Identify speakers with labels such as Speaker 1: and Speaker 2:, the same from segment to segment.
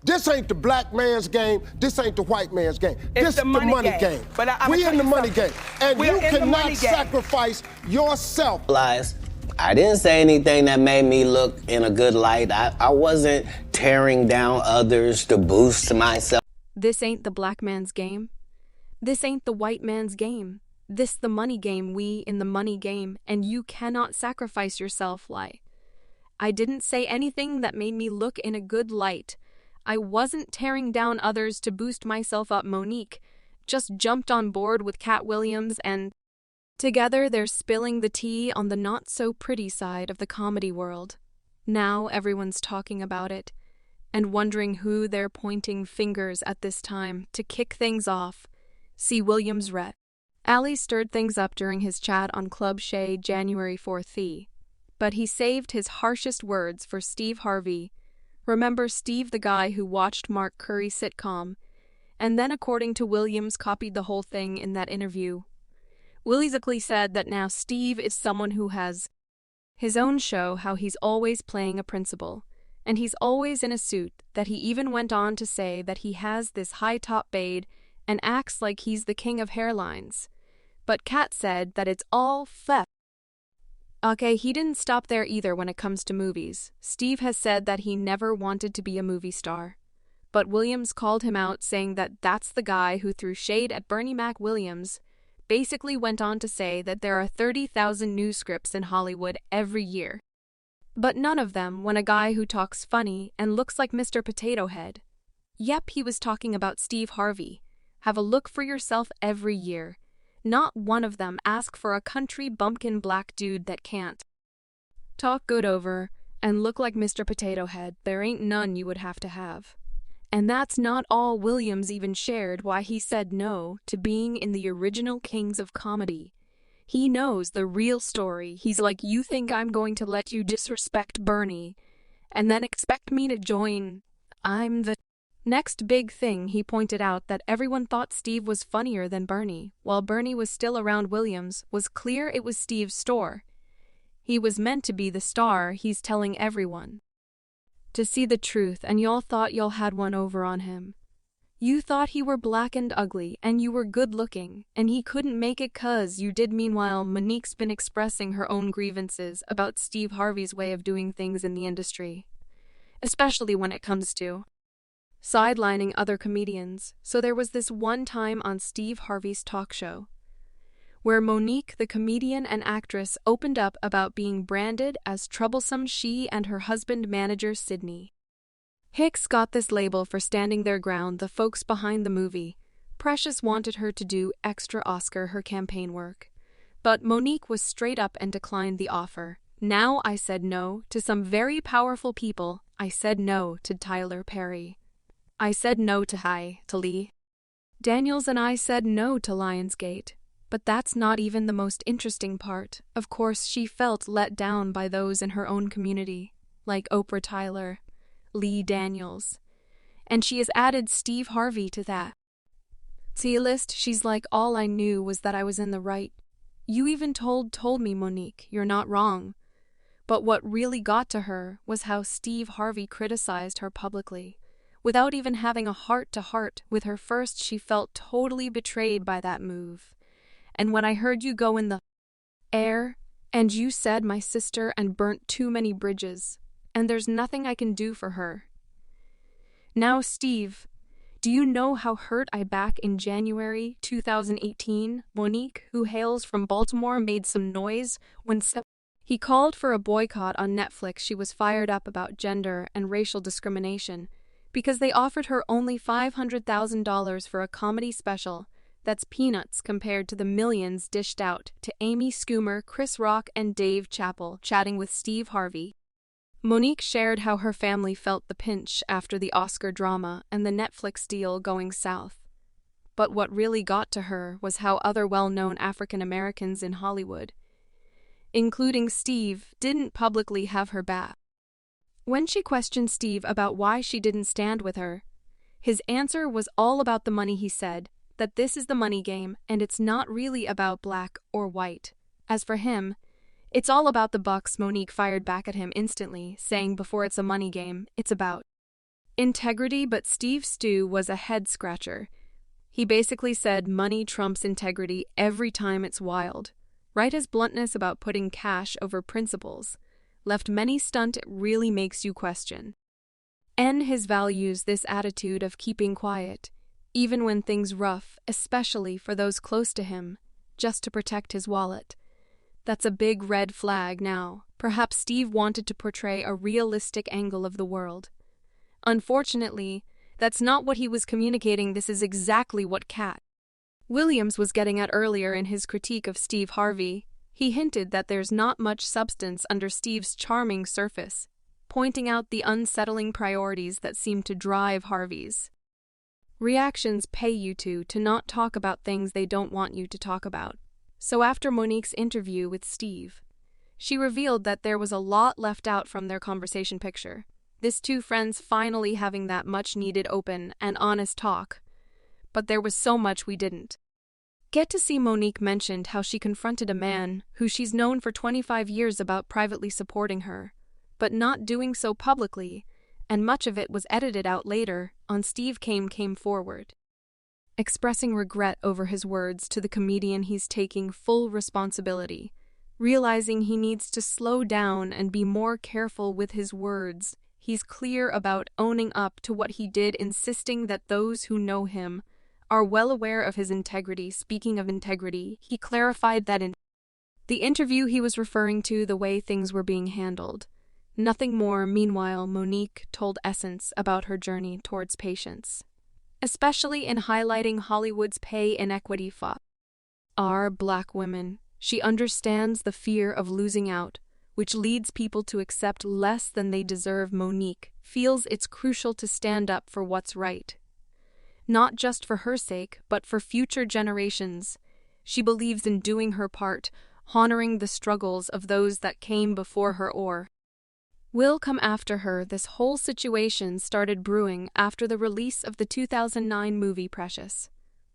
Speaker 1: This ain't the black man's game. This ain't the white man's game.
Speaker 2: It's
Speaker 1: this
Speaker 2: the
Speaker 1: is the money game.
Speaker 2: But
Speaker 1: we in the money game. And you cannot
Speaker 2: game.
Speaker 1: sacrifice yourself.
Speaker 3: Lies. I didn't say anything that made me look in a good light. I wasn't tearing down others to boost myself.
Speaker 4: This ain't the black man's game. This ain't the white man's game. This the money game, we in the money game, and you cannot sacrifice yourself, lie. I didn't say anything that made me look in a good light. I wasn't tearing down others to boost myself up. Monique just jumped on board with Katt Williams, and together they're spilling the tea on the not-so-pretty side of the comedy world. Now everyone's talking about it and wondering who they're pointing fingers at this time. To kick things off, see Williams' Rhett. Ali stirred things up during his chat on Club Shay January 4th, but he saved his harshest words for Steve Harvey. Remember Steve, the guy who watched Mark Curry's sitcom, and then, according to Williams, copied the whole thing in that interview. Williams said that now Steve is someone who has his own show, how he's always playing a principal, and he's always in a suit, that he even went on to say that he has this high-top fade and acts like he's the king of hairlines. But Katt said that it's all fake. Okay, he didn't stop there either when it comes to movies. Steve has said that he never wanted to be a movie star. But Williams called him out, saying that that's the guy who threw shade at Bernie Mac. Williams basically went on to say that there are 30,000 new scripts in Hollywood every year, but none of them when a guy who talks funny and looks like Mr. Potato Head. Yep, he was talking about Steve Harvey. Have a look for yourself every year. Not one of them ask for a country bumpkin black dude that can't talk good over and look like Mr. Potato Head. There ain't none you would have to have. And that's not all. Williams even shared why he said no to being in the original Kings of Comedy. He knows the real story. He's like, you think I'm going to let you disrespect Bernie and then expect me to join? I'm the next big thing. He pointed out that everyone thought Steve was funnier than Bernie. While Bernie was still around, Williams was clear it was Steve's store. He was meant to be the star. He's telling everyone to see the truth, and y'all thought y'all had one over on him. You thought he were black and ugly, and you were good looking, and he couldn't make it 'cause you did. Meanwhile, Monique's been expressing her own grievances about Steve Harvey's way of doing things in the industry, especially when it comes to sidelining other comedians. So there was this one time on Steve Harvey's talk show where Monique, the comedian and actress, opened up about being branded as troublesome. She and her husband, manager Sydney Hicks, got this label for standing their ground. The folks behind the movie Precious wanted her to do extra Oscar her campaign work, but Monique was straight up and declined the offer. Now I said no to some very powerful people. I said no to Tyler Perry. I said no to Lee Daniels, and I said no to Lionsgate. But that's not even the most interesting part. Of course, she felt let down by those in her own community, like Oprah, Tyler, Lee Daniels. And she has added Steve Harvey to that list. She's like, all I knew was that I was in the right. You even told me, Monique, you're not wrong. But what really got to her was how Steve Harvey criticized her publicly, without even having a heart-to-heart with her. First, she felt totally betrayed by that move. And when I heard you go in the air, and you said my sister and burnt too many bridges, and there's nothing I can do for her. Now, Steve, do you know how hurt I back in January 2018? Monique, who hails from Baltimore, made some noise when he called for a boycott on Netflix. She was fired up about gender and racial discrimination because they offered her only $500,000 for a comedy special. That's peanuts compared to the millions dished out to Amy Schumer, Chris Rock, and Dave Chappelle chatting with Steve Harvey. Monique shared how her family felt the pinch after the Oscar drama and the Netflix deal going south. But what really got to her was how other well-known African Americans in Hollywood, including Steve, didn't publicly have her back. When she questioned Steve about why she didn't stand with her, his answer was all about the money. He said that this is the money game and it's not really about black or white. As for him, it's all about the bucks. Monique fired back at him instantly, saying before it's a money game, it's about Integrity, but Steve Stew was a head-scratcher. He basically said money trumps integrity every time. It's wild. Right, his bluntness about putting cash over principles left many stunned. It really makes you question. And his values, this attitude of keeping quiet, even when things rough, especially for those close to him, just to protect his wallet. That's a big red flag now. Perhaps Steve wanted to portray a realistic angle of the world. Unfortunately, that's not what he was communicating. This is exactly what Katt Williams was getting at earlier in his critique of Steve Harvey. He hinted that there's not much substance under Steve's charming surface, pointing out the unsettling priorities that seem to drive Harvey's reactions. Pay you to not talk about things they don't want you to talk about. So after Monique's interview with Steve, she revealed that there was a lot left out from their conversation picture. This two friends finally having that much-needed open and honest talk. But there was so much we didn't get to see. Monique mentioned how she confronted a man who she's known for 25 years about privately supporting her, but not doing so publicly, and much of it was edited out later on. Steve came forward, expressing regret over his words to the comedian. He's taking full responsibility, realizing he needs to slow down and be more careful with his words. He's clear about owning up to what he did, insisting that those who know him are well aware of his integrity. Speaking of integrity, he clarified that in the interview he was referring to the way things were being handled. Nothing more. Meanwhile, Monique told Essence about her journey towards patience, especially in highlighting Hollywood's pay inequity for our Black women. She understands the fear of losing out, which leads people to accept less than they deserve. Monique feels it's crucial to stand up for what's right, not just for her sake, but for future generations. She believes in doing her part, honoring the struggles of those that came before her or will come after her. This whole situation started brewing after the release of the 2009 movie Precious,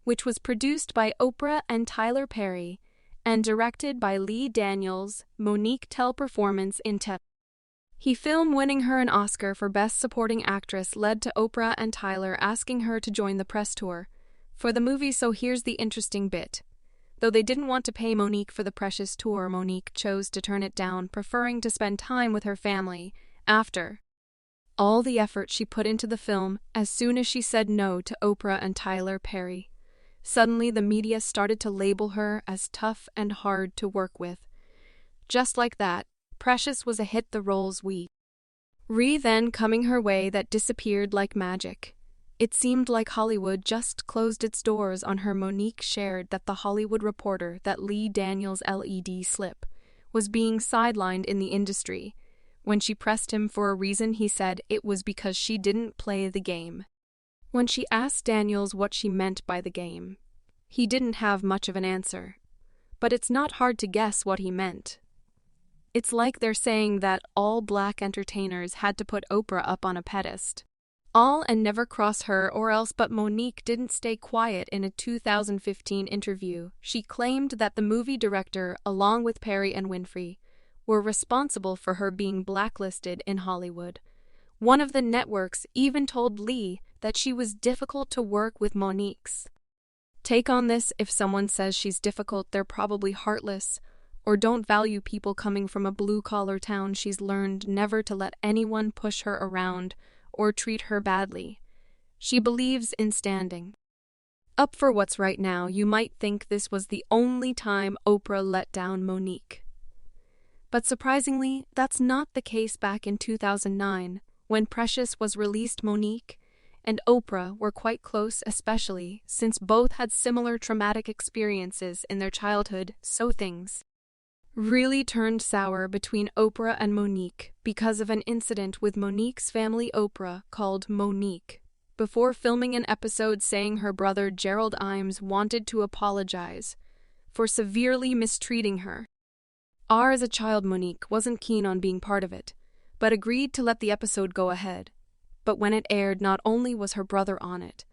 Speaker 4: which was produced by Oprah and Tyler Perry and directed by Lee Daniels. Monique performance in he film winning her an Oscar for Best Supporting Actress led to Oprah and Tyler asking her to join the press tour for the movie. So here's the interesting bit. Though they didn't want to pay Monique for the Precious tour, Monique chose to turn it down, preferring to spend time with her family after all the effort she put into the film. As soon as she said no to Oprah and Tyler Perry, suddenly the media started to label her as tough and hard to work with. Just like that, Precious was a hit. The roles we then coming her way that disappeared like magic. It seemed like Hollywood just closed its doors on her. Monique shared that the Hollywood Reporter that Lee Daniels' LED slip was being sidelined in the industry. When she pressed him for a reason, he said it was because she didn't play the game. When she asked Daniels what she meant by the game, he didn't have much of an answer. But it's not hard to guess what he meant. It's like they're saying that all Black entertainers had to put Oprah up on a pedestal and never cross her or else. But Monique didn't stay quiet. In a 2015 interview, she claimed that the movie director, along with Perry and Winfrey, were responsible for her being blacklisted in Hollywood. One of the networks even told Lee that she was difficult to work with. Monique's take on this: if someone says she's difficult, they're probably heartless or don't value people coming from a blue-collar town. She's learned never to let anyone push her around or treat her badly. She believes in standing up for what's right. Now, you might think this was the only time Oprah let down Monique. But surprisingly, that's not the case. Back in 2009, when Precious was released, Monique and Oprah were quite close, especially since both had similar traumatic experiences in their childhood. So things really turned sour between Oprah and Monique because of an incident with Monique's family. Oprah called Monique before filming an episode, saying her brother Gerald Imes wanted to apologize for severely mistreating her. As a child, Monique wasn't keen on being part of it, but agreed to let the episode go ahead. But when it aired, not only was her brother on it,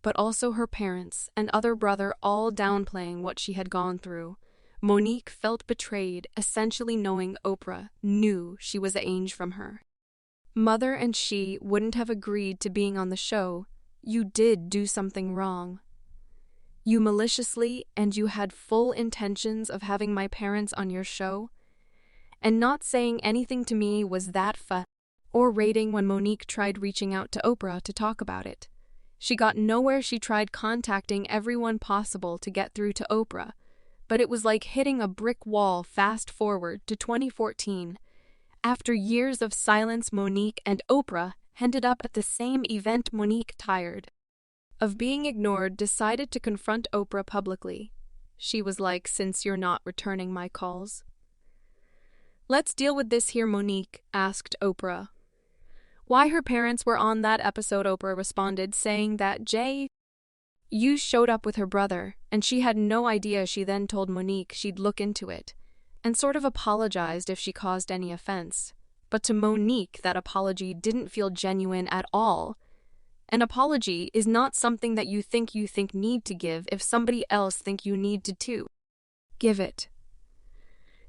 Speaker 4: but also her parents and other brother, all downplaying what she had gone through. Monique felt betrayed, essentially knowing Oprah knew she was an angel from her Mother and she wouldn't have agreed to being on the show. You did do something wrong. You maliciously, and you had full intentions of having my parents on your show. And not saying anything to me was that or rating when Monique tried reaching out to Oprah to talk about it. She got nowhere. She tried contacting everyone possible to get through to Oprah, but it was like hitting a brick wall. Fast forward to 2014. After years of silence, Monique and Oprah ended up at the same event. Monique, tired of being ignored, decided to confront Oprah publicly. She was like, "Since you're not returning my calls, let's deal with this here." Monique asked Oprah why her parents were on that episode. Oprah responded saying that you showed up with her brother, and she had no idea. She then told Monique she'd look into it, and sort of apologized if she caused any offense. But to Monique, that apology didn't feel genuine at all. An apology is not something that you think need to give if somebody else think you need to too. Give it.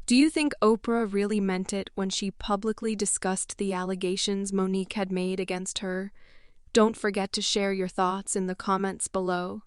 Speaker 4: Do you think Oprah really meant it when she publicly discussed the allegations Monique had made against her? Don't forget to share your thoughts in the comments below.